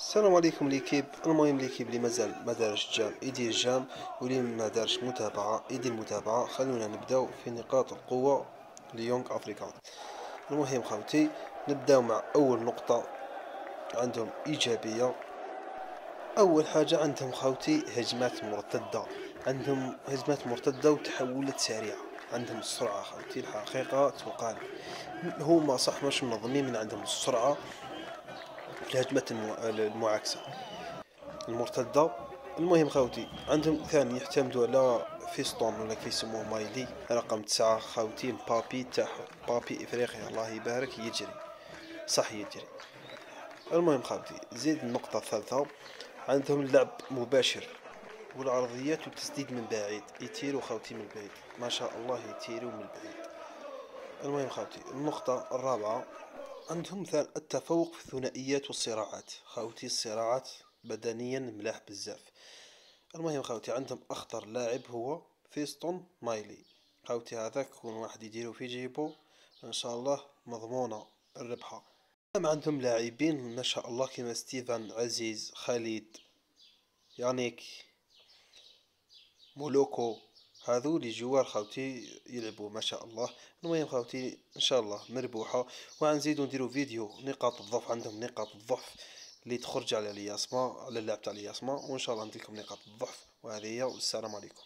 السلام عليكم ليكيب. المهم ليكيب اللي مازال ما دارش الجام يدير الجام، واللي ما دارش متابعة يدير المتابعة. خلونا نبداو في نقاط القوة ليونغ افريكا. المهم خوتي، نبداو مع اول نقطة عندهم ايجابية. اول حاجة عندهم خوتي هجمات مرتدة، عندهم هجمات مرتدة وتحولات سريعة. عندهم السرعة خوتي، الحقيقة تقال هما صح مش منظمين، من عندهم السرعة في الهجمات المعاكسة المرتدة. المهم خوتي، عندهم ثاني يعتمدوا على فيستون ولا كيسموه مايلي رقم 9 خوتي، بابي تاعهم بابي افريقيا الله يبارك يجري صح يجري. المهم خوتي، زيد النقطة الثالثة، عندهم اللعب مباشر والعرضيات والتسديد من بعيد، يطيروا خوتي من بعيد ما شاء الله يطيروا من بعيد. المهم خوتي، النقطة الرابعة، عندهم التفوق في الثنائيات والصراعات خوتي، الصراعات بدنيا ملاح بزاف. المهم خوتي، عندهم اخطر لاعب هو فيستون مايلي خوتي، هذاك كون واحد يديرو في جيبو ان شاء الله مضمونة الربحة. أما عندهم لاعبين ما شاء الله كيما ستيفان عزيز، خالد، يانيك، مولوكو، هذو لي جوار خوتي يلعبوا ما شاء الله. المهم خوتي ان شاء الله مربوحة، وغنزيدو نديرو فيديو نقاط الضعف. عندهم نقاط الضعف اللي تخرج على الياسما، على اللعب تاع الياسما، وان شاء الله نديكم نقاط الضعف. وهذه هي، والسلام عليكم.